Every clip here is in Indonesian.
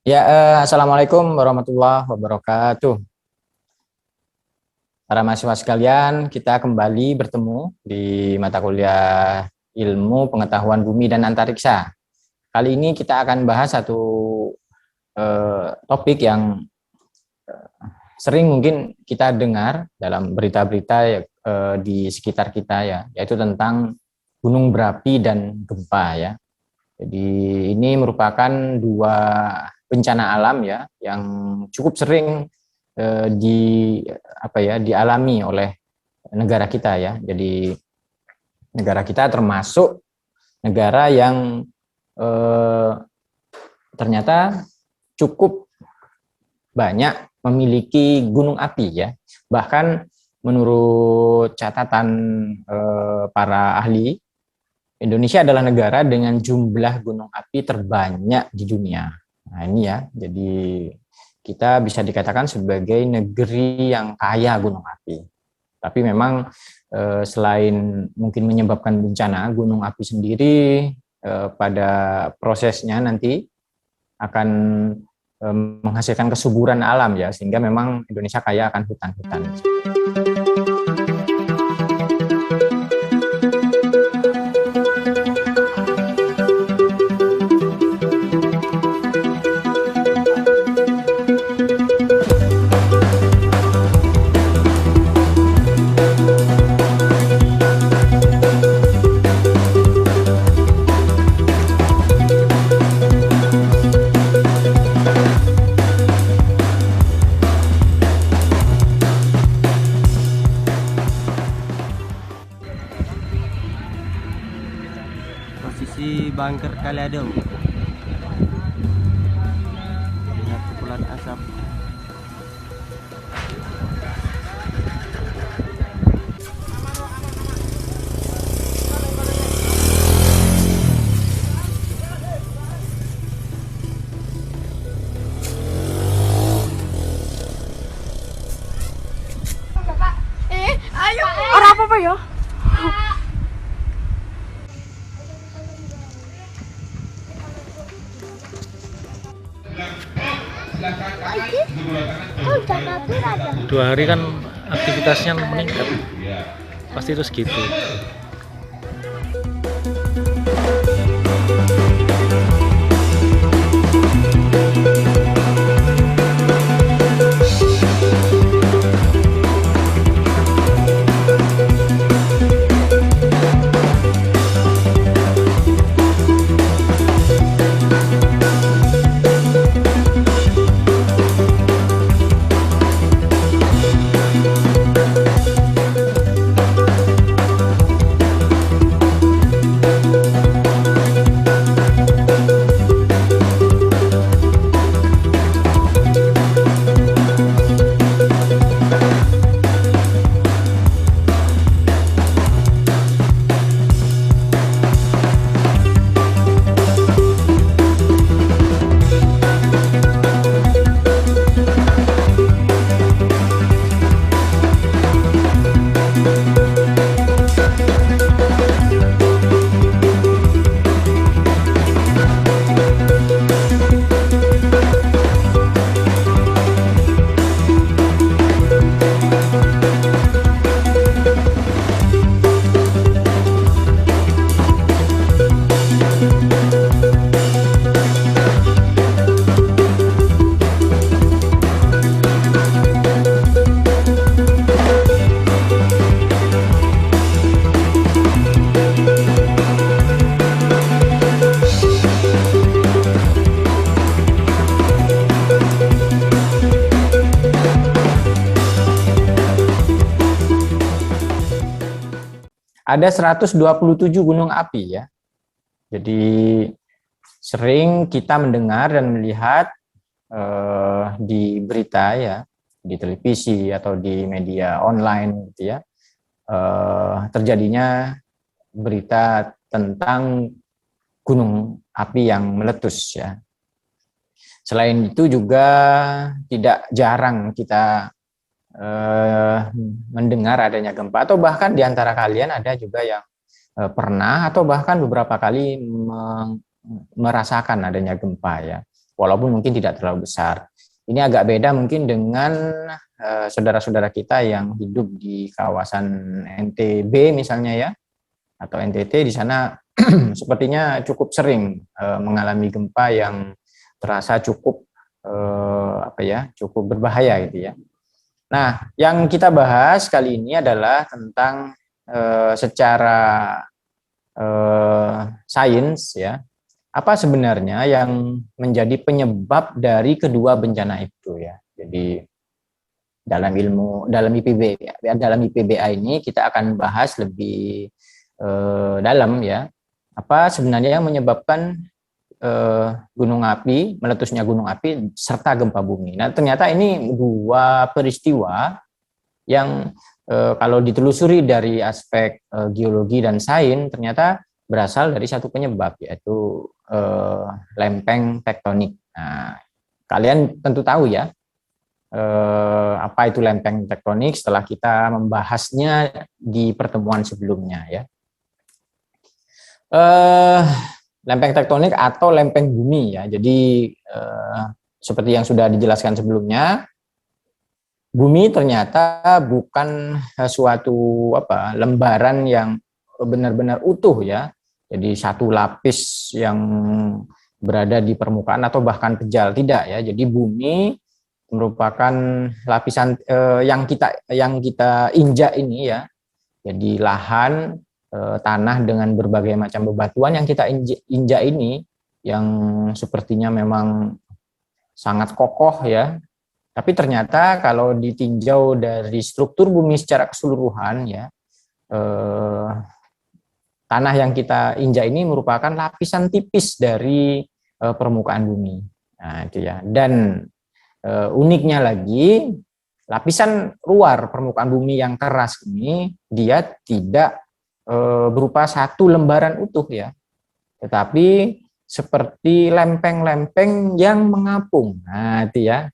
Ya, Assalamualaikum warahmatullahi wabarakatuh. Para mahasiswa sekalian, kita kembali bertemu di mata kuliah Ilmu Pengetahuan Bumi dan Antariksa. Kali ini kita akan bahas satu topik yang sering mungkin kita dengar dalam berita-berita di sekitar kita ya, yaitu tentang gunung berapi dan gempa ya. Jadi ini merupakan dua bencana alam ya yang cukup sering di dialami oleh negara kita ya. Jadi negara kita termasuk negara yang ternyata cukup banyak memiliki gunung api ya. Bahkan menurut catatan para ahli, Indonesia adalah negara dengan jumlah gunung api terbanyak di dunia. Nah ini ya, jadi kita bisa dikatakan sebagai negeri yang kaya gunung api. Tapi memang selain mungkin menyebabkan bencana, gunung api sendiri pada prosesnya nanti akan menghasilkan kesuburan alam ya, sehingga memang Indonesia kaya akan hutan-hutan. Posisi bunker Kaliadem. Lihat kepulan asap. Ayo. Orang apa ya? Dua hari kan aktivitasnya meningkat, pasti itu segitu. Ada 127 gunung api ya. Jadi sering kita mendengar dan melihat di berita ya, di televisi atau di media online gitu ya, terjadinya berita tentang gunung api yang meletus ya. Selain itu juga tidak jarang kita mendengar adanya gempa, atau bahkan di antara kalian ada juga yang pernah atau bahkan beberapa kali merasakan adanya gempa ya. walaupun mungkin tidak terlalu besar. Ini agak beda mungkin dengan saudara-saudara kita yang hidup di kawasan NTB misalnya ya, atau NTT. Di sana sepertinya cukup sering mengalami gempa yang terasa cukup cukup berbahaya gitu ya. Nah, yang kita bahas kali ini adalah tentang secara sains ya, apa sebenarnya yang menjadi penyebab dari kedua bencana itu ya. Jadi dalam IPBA ini kita akan bahas lebih dalam ya, apa sebenarnya yang menyebabkan meletusnya gunung api serta gempa bumi. Nah, ternyata ini dua peristiwa yang kalau ditelusuri dari aspek geologi dan sains ternyata berasal dari satu penyebab, yaitu lempeng tektonik. Nah, kalian tentu tahu ya apa itu lempeng tektonik setelah kita membahasnya di pertemuan sebelumnya ya. Lempeng tektonik atau lempeng bumi ya. Jadi seperti yang sudah dijelaskan sebelumnya, bumi ternyata bukan suatu lembaran yang benar-benar utuh ya. Jadi satu lapis yang berada di permukaan atau bahkan kejal, tidak ya. Jadi bumi merupakan lapisan yang kita injak ini ya. Jadi lahan tanah dengan berbagai macam bebatuan yang kita injak ini, yang sepertinya memang sangat kokoh ya. Tapi ternyata kalau ditinjau dari struktur bumi secara keseluruhan ya, tanah yang kita injak ini merupakan lapisan tipis dari permukaan bumi. Nah, itu ya. Dan uniknya lagi, lapisan luar permukaan bumi yang keras ini dia tidak berupa satu lembaran utuh ya, tetapi seperti lempeng-lempeng yang mengapung. Nah, itu ya.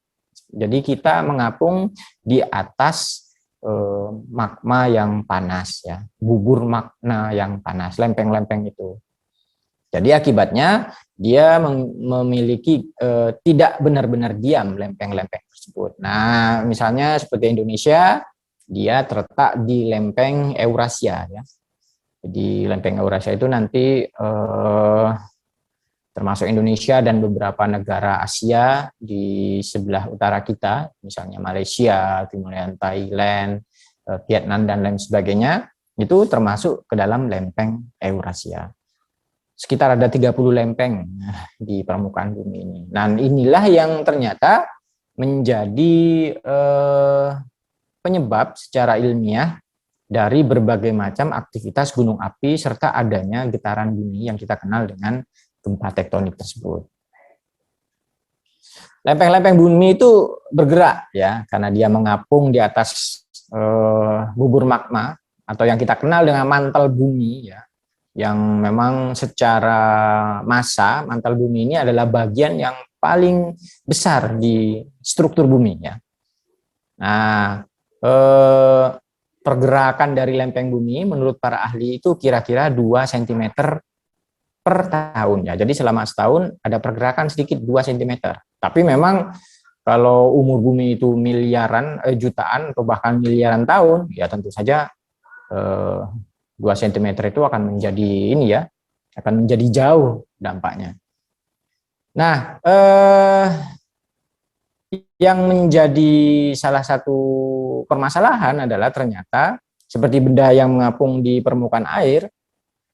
Jadi kita mengapung di atas magma yang panas ya, bubur magma yang panas, lempeng-lempeng itu. Jadi akibatnya dia memiliki tidak benar-benar diam lempeng-lempeng tersebut. Nah, misalnya seperti Indonesia, dia terletak di lempeng Eurasia ya. Jadi lempeng Eurasia itu nanti termasuk Indonesia dan beberapa negara Asia di sebelah utara kita, misalnya Malaysia, kemudian Thailand, Vietnam, dan lain sebagainya, itu termasuk ke dalam lempeng Eurasia. Sekitar ada 30 lempeng di permukaan bumi ini. Nah, inilah yang ternyata menjadi penyebab secara ilmiah dari berbagai macam aktivitas gunung api serta adanya getaran bumi yang kita kenal dengan gempa tektonik tersebut. Lempeng-lempeng bumi itu bergerak ya, karena dia mengapung di atas bubur magma atau yang kita kenal dengan mantel bumi ya, yang memang secara massa mantel bumi ini adalah bagian yang paling besar di struktur bumi ya. Nah, pergerakan dari lempeng bumi menurut para ahli itu kira-kira 2 cm per tahun ya. Jadi selama setahun ada pergerakan sedikit 2 cm. Tapi memang kalau umur bumi itu miliaran, jutaan atau bahkan miliaran tahun, ya tentu saja 2 cm itu akan menjadi ini ya, akan menjadi jauh dampaknya. Nah, yang menjadi salah satu permasalahan adalah ternyata seperti benda yang mengapung di permukaan air,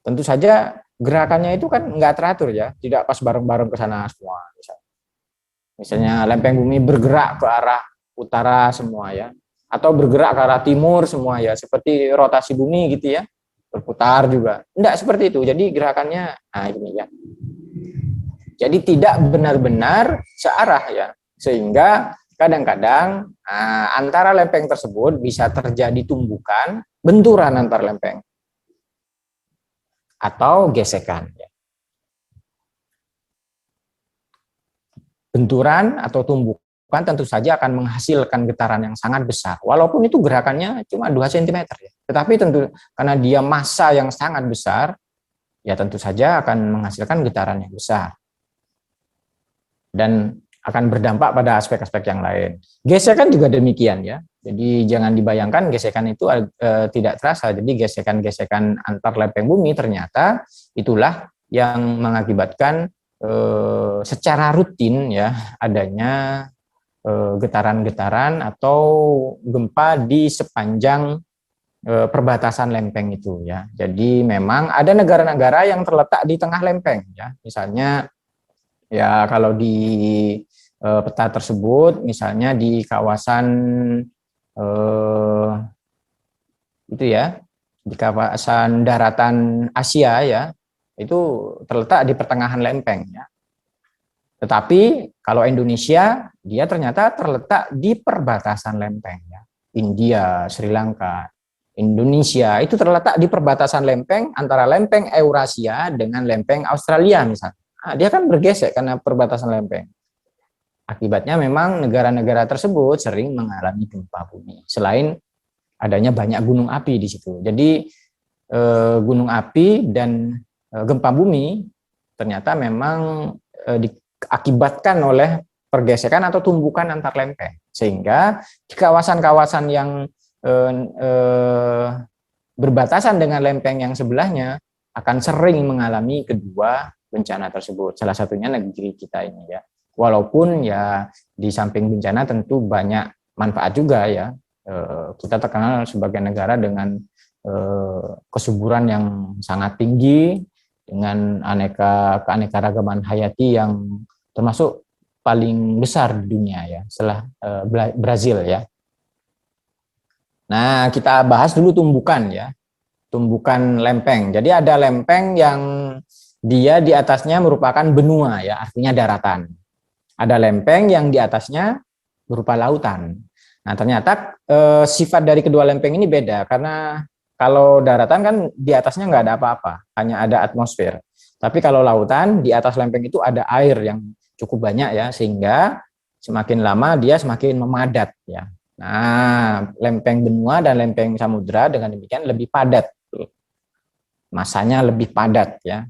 tentu saja gerakannya itu kan nggak teratur ya, tidak pas bareng-bareng ke sana semua. Misalnya lempeng bumi bergerak ke arah utara semua ya, atau bergerak ke arah timur semua ya, seperti rotasi bumi gitu ya, berputar juga. Enggak seperti itu, jadi gerakannya ini ya. Jadi tidak benar-benar searah ya, sehingga kadang-kadang antara lempeng tersebut bisa terjadi tumbukan, benturan antar lempeng, atau gesekan. Benturan atau tumbukan tentu saja akan menghasilkan getaran yang sangat besar, walaupun itu gerakannya cuma 2 cm ya. Tetapi tentu karena dia massa yang sangat besar, ya tentu saja akan menghasilkan getaran yang besar. dan akan berdampak pada aspek-aspek yang lain. Gesekan juga demikian ya. Jadi jangan dibayangkan gesekan itu tidak terasa. Jadi gesekan-gesekan antar lempeng bumi ternyata itulah yang mengakibatkan secara rutin ya adanya getaran-getaran atau gempa di sepanjang perbatasan lempeng itu ya. Jadi memang ada negara-negara yang terletak di tengah lempeng ya. Misalnya ya kalau di peta tersebut misalnya di kawasan itu ya, di kawasan daratan Asia ya, itu terletak di pertengahan lempeng ya. Tetapi kalau Indonesia dia ternyata terletak di perbatasan lempeng ya. India, Sri Lanka, Indonesia itu terletak di perbatasan lempeng antara lempeng Eurasia dengan lempeng Australia misalnya. Nah, dia kan bergesek karena perbatasan lempeng. Akibatnya memang negara-negara tersebut sering mengalami gempa bumi. Selain adanya banyak gunung api di situ. Jadi gunung api dan gempa bumi ternyata memang diakibatkan oleh pergesekan atau tumbukan antar lempeng. Sehingga di kawasan-kawasan yang berbatasan dengan lempeng yang sebelahnya akan sering mengalami kedua bencana tersebut. Salah satunya negeri kita ini ya. Walaupun ya di samping bencana tentu banyak manfaat juga ya. Kita terkenal sebagai negara dengan kesuburan yang sangat tinggi, dengan keanekaragaman hayati yang termasuk paling besar di dunia ya, setelah Brazil ya. Nah, kita bahas dulu tumbukan ya. Tumbukan lempeng. Jadi ada lempeng yang dia di atasnya merupakan benua ya, artinya daratan. Ada lempeng yang di atasnya berupa lautan. Nah, ternyata sifat dari kedua lempeng ini beda, karena kalau daratan kan di atasnya nggak ada apa-apa, hanya ada atmosfer. Tapi kalau lautan, di atas lempeng itu ada air yang cukup banyak ya, sehingga semakin lama dia semakin memadat ya. Nah, lempeng benua dan lempeng samudra dengan demikian lebih padat. Masanya lebih padat ya.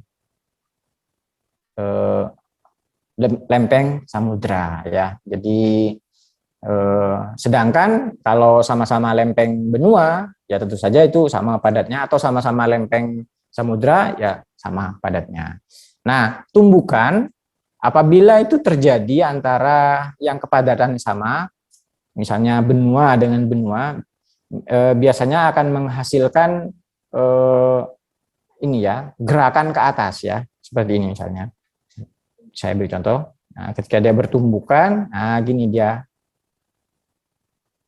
Lempeng samudra ya. Jadi sedangkan kalau sama-sama lempeng benua ya tentu saja itu sama padatnya, atau sama-sama lempeng samudra ya sama padatnya. Nah, tumbukan apabila itu terjadi antara yang kepadatan sama, misalnya benua dengan benua, biasanya akan menghasilkan ini ya, gerakan ke atas ya, seperti ini misalnya. Saya beri contoh. Nah, ketika dia bertumbukan, nah gini dia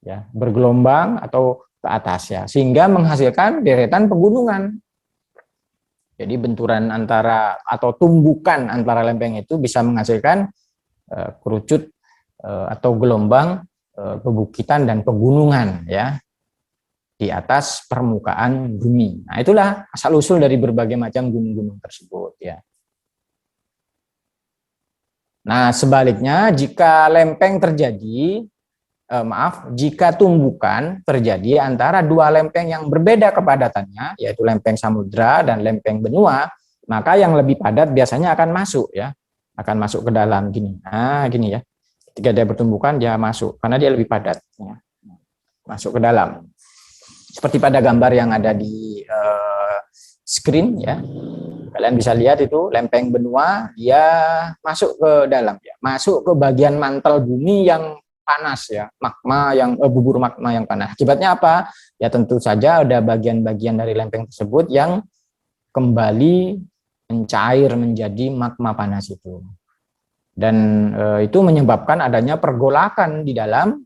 ya, bergelombang atau ke atas ya, sehingga menghasilkan deretan pegunungan. Jadi benturan antara atau tumbukan antara lempeng itu bisa menghasilkan kerucut atau gelombang pebukitan dan pegunungan ya di atas permukaan bumi. Nah, itulah asal usul dari berbagai macam gunung-gunung tersebut ya. Nah, sebaliknya jika lempeng terjadi, jika tumbukan terjadi antara dua lempeng yang berbeda kepadatannya, yaitu lempeng samudra dan lempeng benua, maka yang lebih padat biasanya akan masuk ya, akan masuk ke dalam gini. Nah, gini ya. Ketika dia bertumbukan dia masuk karena dia lebih padat ya. Masuk ke dalam. Seperti pada gambar yang ada di screen ya. Kalian bisa lihat itu lempeng benua dia masuk ke dalam ya, masuk ke bagian mantel bumi yang panas ya, magma yang bubur magma yang panas. Akibatnya apa? Ya tentu saja ada bagian-bagian dari lempeng tersebut yang kembali mencair menjadi magma panas itu. Dan itu menyebabkan adanya pergolakan di dalam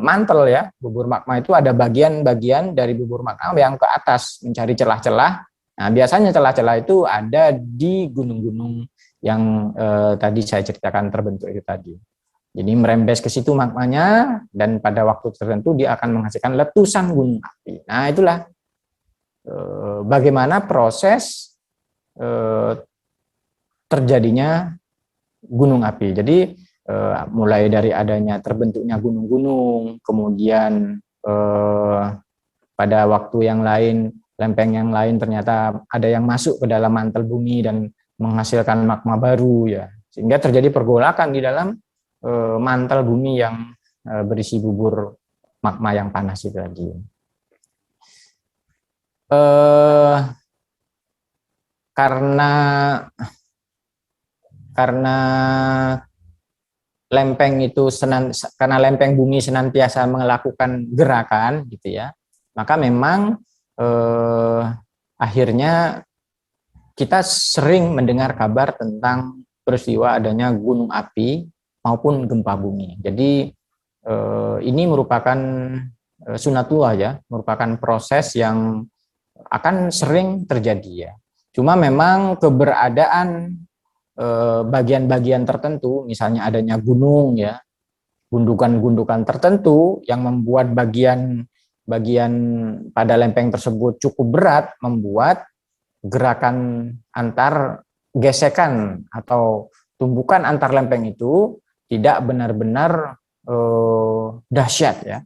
mantel ya, bubur magma itu ada bagian-bagian dari bubur magma yang ke atas mencari celah-celah. Nah, biasanya celah-celah itu ada di gunung-gunung yang tadi saya ceritakan terbentuk itu tadi. Jadi merembes ke situ magmanya dan pada waktu tertentu dia akan menghasilkan letusan gunung api. Nah, itulah bagaimana proses terjadinya gunung api. Jadi mulai dari adanya terbentuknya gunung-gunung, kemudian pada waktu yang lain, lempeng yang lain ternyata ada yang masuk ke dalam mantel bumi dan menghasilkan magma baru ya, sehingga terjadi pergolakan di dalam mantel bumi yang berisi bubur magma yang panas itu tadi. Karena lempeng itu karena lempeng bumi senantiasa melakukan gerakan gitu ya, maka memang akhirnya kita sering mendengar kabar tentang peristiwa adanya gunung api maupun gempa bumi. Jadi ini merupakan sunatullah ya, merupakan proses yang akan sering terjadi ya. Cuma memang keberadaan bagian-bagian tertentu, misalnya adanya gunung ya, gundukan-gundukan tertentu yang membuat bagian pada lempeng tersebut cukup berat, membuat gerakan antar gesekan atau tumbukan antar lempeng itu tidak benar-benar dahsyat ya.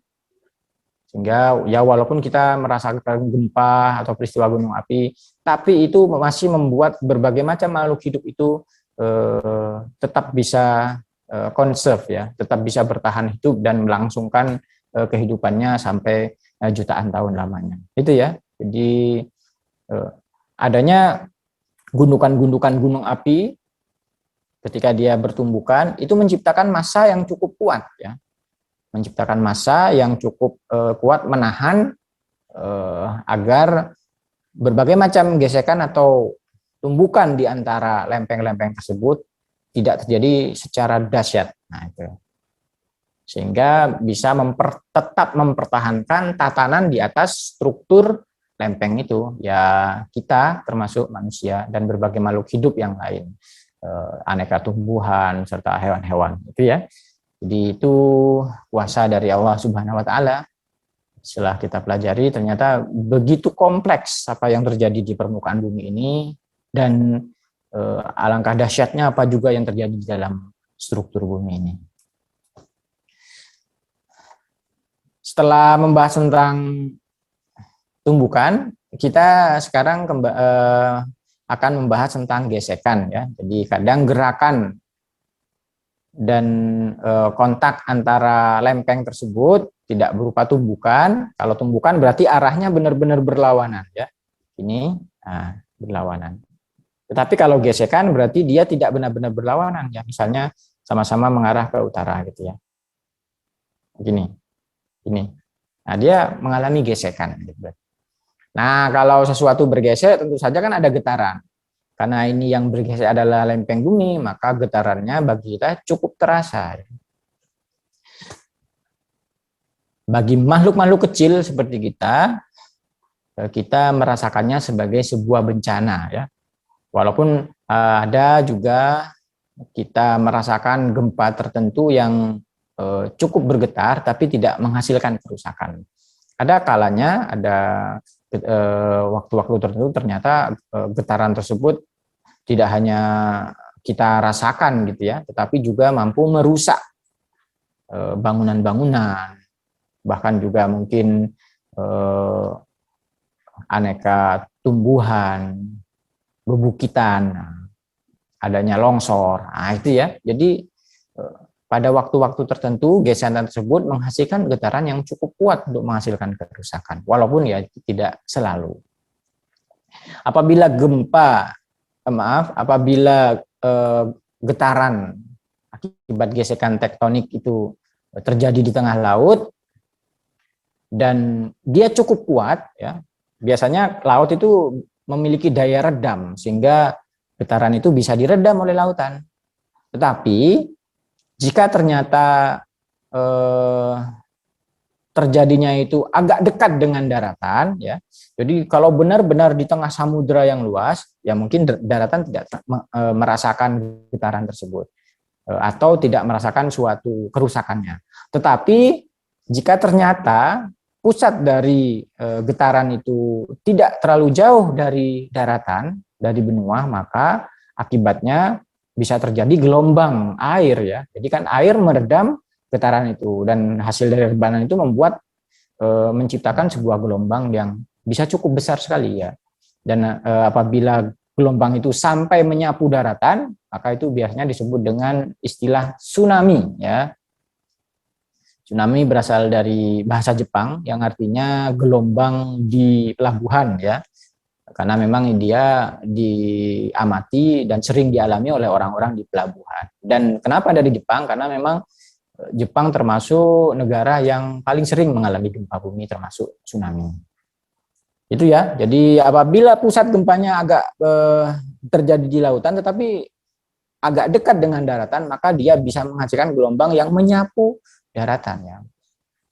Sehingga ya walaupun kita merasakan gempa atau peristiwa gunung api, tapi itu masih membuat berbagai macam makhluk hidup itu tetap bisa conserve ya, tetap bisa bertahan hidup dan melangsungkan kehidupannya sampai jutaan tahun lamanya. Itu ya. Jadi adanya gundukan-gundukan gunung api ketika dia bertumbukan itu menciptakan massa yang cukup kuat ya. Menciptakan massa yang cukup kuat menahan agar berbagai macam gesekan atau tumbukan di antara lempeng-lempeng tersebut tidak terjadi secara dahsyat. Nah, itu. Sehingga bisa tetap mempertahankan tatanan di atas struktur lempeng itu. Ya, kita termasuk manusia dan berbagai makhluk hidup yang lain. Aneka tumbuhan serta hewan-hewan. Itu ya. Jadi itu kuasa dari Allah Subhanahu wa taala. Setelah kita pelajari ternyata begitu kompleks apa yang terjadi di permukaan bumi ini dan alangkah dahsyatnya apa juga yang terjadi di dalam struktur bumi ini. Setelah membahas tentang tumbukan, kita sekarang akan membahas tentang gesekan ya. Jadi kadang gerakan dan kontak antara lempeng tersebut tidak berupa tumbukan. Kalau tumbukan berarti arahnya benar-benar berlawanan ya. Ini berlawanan. Tetapi kalau gesekan berarti dia tidak benar-benar berlawanan ya. Misalnya sama-sama mengarah ke utara gitu ya. Begini. Ini. Nah, dia mengalami gesekan gitu. Nah, kalau sesuatu bergeser tentu saja kan ada getaran. Karena ini yang bergeser adalah lempeng bumi, maka getarannya bagi kita cukup terasa. Bagi makhluk-makhluk kecil seperti kita merasakannya sebagai sebuah bencana ya. Walaupun ada juga kita merasakan gempa tertentu yang cukup bergetar tapi tidak menghasilkan kerusakan. Ada kalanya, ada waktu-waktu tertentu ternyata getaran tersebut tidak hanya kita rasakan gitu ya, tetapi juga mampu merusak bangunan-bangunan, bahkan juga mungkin aneka tumbuhan, bebukitan, adanya longsor. Nah, itu ya. Jadi pada waktu-waktu tertentu gesekan tersebut menghasilkan getaran yang cukup kuat untuk menghasilkan kerusakan, walaupun ya tidak selalu. Apabila getaran akibat gesekan tektonik itu terjadi di tengah laut dan dia cukup kuat ya, biasanya laut itu memiliki daya redam sehingga getaran itu bisa diredam oleh lautan. Tetapi jika ternyata terjadinya itu agak dekat dengan daratan ya, jadi kalau benar-benar di tengah samudera yang luas ya mungkin daratan tidak merasakan getaran tersebut atau tidak merasakan suatu kerusakannya. Tetapi jika ternyata pusat dari getaran itu tidak terlalu jauh dari daratan, dari benua, maka akibatnya bisa terjadi gelombang air ya. Jadi kan air meredam getaran itu dan hasil dari rebanan itu membuat menciptakan sebuah gelombang yang bisa cukup besar sekali ya. Dan apabila gelombang itu sampai menyapu daratan, maka itu biasanya disebut dengan istilah tsunami ya. Tsunami berasal dari bahasa Jepang yang artinya gelombang di pelabuhan ya. Karena memang dia diamati dan sering dialami oleh orang-orang di pelabuhan. Dan kenapa dari Jepang? Karena memang Jepang termasuk negara yang paling sering mengalami gempa bumi termasuk tsunami. Itu ya. Jadi apabila pusat gempanya agak terjadi di lautan tetapi agak dekat dengan daratan, maka dia bisa menghasilkan gelombang yang menyapu daratan ya.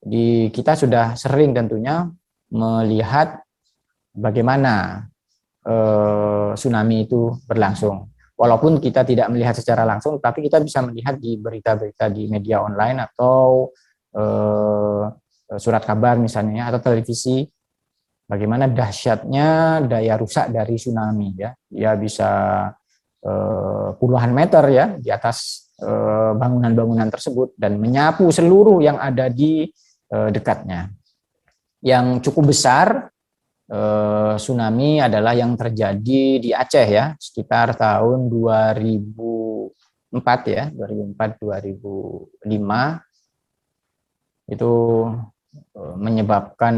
Jadi kita sudah sering tentunya melihat bagaimana tsunami itu berlangsung. Walaupun kita tidak melihat secara langsung, tapi kita bisa melihat di berita-berita di media online atau surat kabar misalnya atau televisi, bagaimana dahsyatnya daya rusak dari tsunami ya. Dia bisa puluhan meter ya di atas bangunan-bangunan tersebut dan menyapu seluruh yang ada di dekatnya. Yang cukup besar tsunami adalah yang terjadi di Aceh ya, sekitar tahun 2004 ya, 2004-2005 itu menyebabkan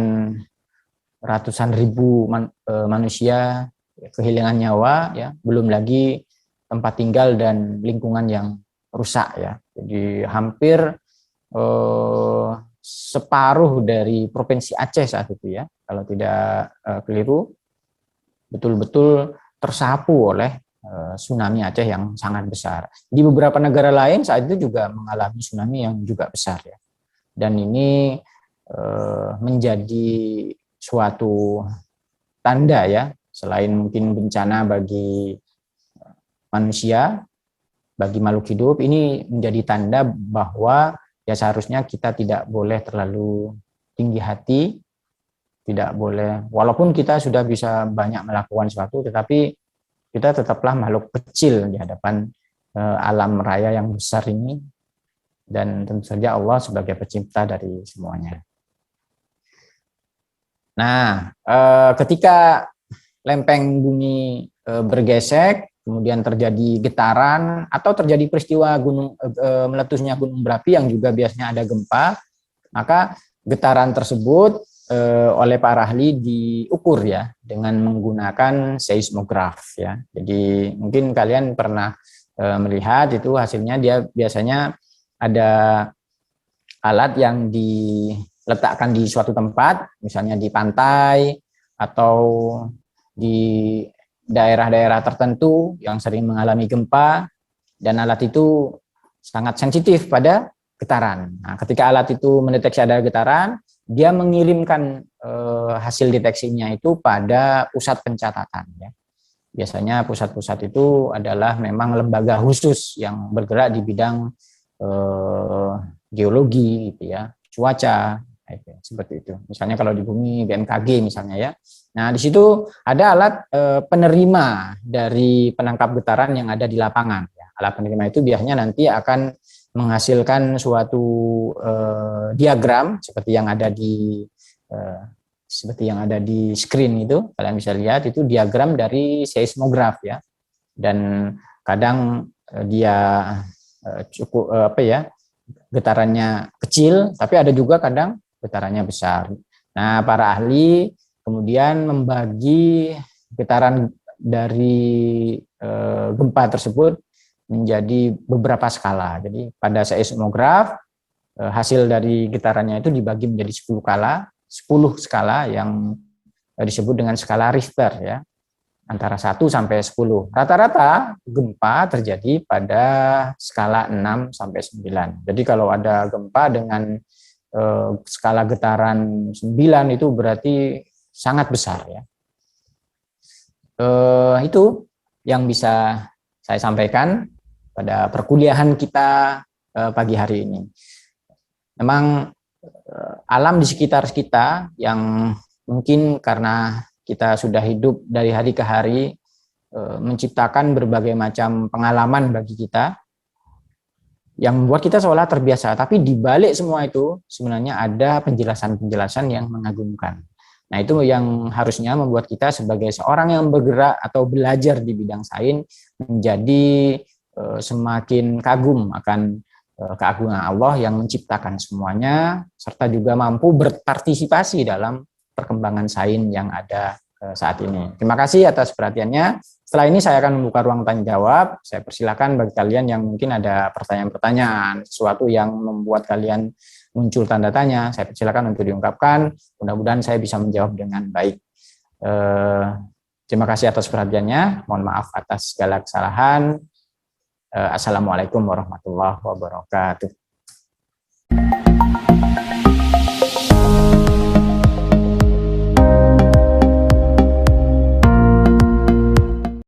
ratusan ribu manusia kehilangan nyawa ya, belum lagi tempat tinggal dan lingkungan yang rusak ya. Jadi hampir separuh dari provinsi Aceh saat itu ya, kalau tidak keliru, betul-betul tersapu oleh tsunami Aceh yang sangat besar. Di beberapa negara lain saat itu juga mengalami tsunami yang juga besar ya. Dan ini menjadi suatu tanda ya, selain mungkin bencana bagi manusia, bagi makhluk hidup, ini menjadi tanda bahwa ya seharusnya kita tidak boleh terlalu tinggi hati, tidak boleh, walaupun kita sudah bisa banyak melakukan sesuatu, tetapi kita tetaplah makhluk kecil di hadapan alam raya yang besar ini, dan tentu saja Allah sebagai pencipta dari semuanya. Nah, ketika lempeng bumi bergesek, kemudian terjadi getaran atau terjadi peristiwa meletusnya gunung berapi yang juga biasanya ada gempa, maka getaran tersebut oleh para ahli diukur ya dengan menggunakan seismograf ya. Jadi mungkin kalian pernah melihat itu hasilnya, dia biasanya ada alat yang diletakkan di suatu tempat, misalnya di pantai atau di daerah-daerah tertentu yang sering mengalami gempa, dan alat itu sangat sensitif pada getaran. Nah, ketika alat itu mendeteksi ada getaran, dia mengirimkan hasil deteksinya itu pada pusat pencatatan. Ya. Biasanya pusat-pusat itu adalah memang lembaga khusus yang bergerak di bidang geologi, gitu ya, cuaca, seperti itu. Misalnya kalau di bumi BMKG misalnya ya. Nah di situ ada alat penerima dari penangkap getaran yang ada di lapangan. Ya. Alat penerima itu biasanya nanti akan menghasilkan suatu diagram seperti yang ada di screen itu, kalian bisa lihat itu diagram dari seismograf ya. Dan kadang dia cukup getarannya kecil, tapi ada juga kadang getarannya besar. Nah, para ahli kemudian membagi getaran dari gempa tersebut menjadi beberapa skala. Jadi pada seismograf hasil dari getarannya itu dibagi menjadi 10 skala yang disebut dengan skala Richter ya. Antara 1 sampai 10. Rata-rata gempa terjadi pada skala 6 sampai 9. Jadi kalau ada gempa dengan skala getaran 9 itu berarti sangat besar ya. Itu yang bisa saya sampaikan pada perkuliahan kita pagi hari ini. Memang alam di sekitar kita yang mungkin karena kita sudah hidup dari hari ke hari menciptakan berbagai macam pengalaman bagi kita yang membuat kita seolah terbiasa, tapi di balik semua itu sebenarnya ada penjelasan-penjelasan yang mengagumkan. Nah, itu yang harusnya membuat kita sebagai seorang yang bergerak atau belajar di bidang sains menjadi semakin kagum akan keagungan Allah yang menciptakan semuanya, serta juga mampu berpartisipasi dalam perkembangan sains yang ada saat ini. Terima kasih atas perhatiannya. Setelah ini saya akan membuka ruang tanya jawab. Saya persilakan bagi kalian yang mungkin ada pertanyaan-pertanyaan, sesuatu yang membuat kalian muncul tanda tanya, saya persilakan untuk diungkapkan. Mudah-mudahan saya bisa menjawab dengan baik. Terima kasih atas perhatiannya. Mohon maaf atas segala kesalahan. Assalamualaikum warahmatullahi wabarakatuh.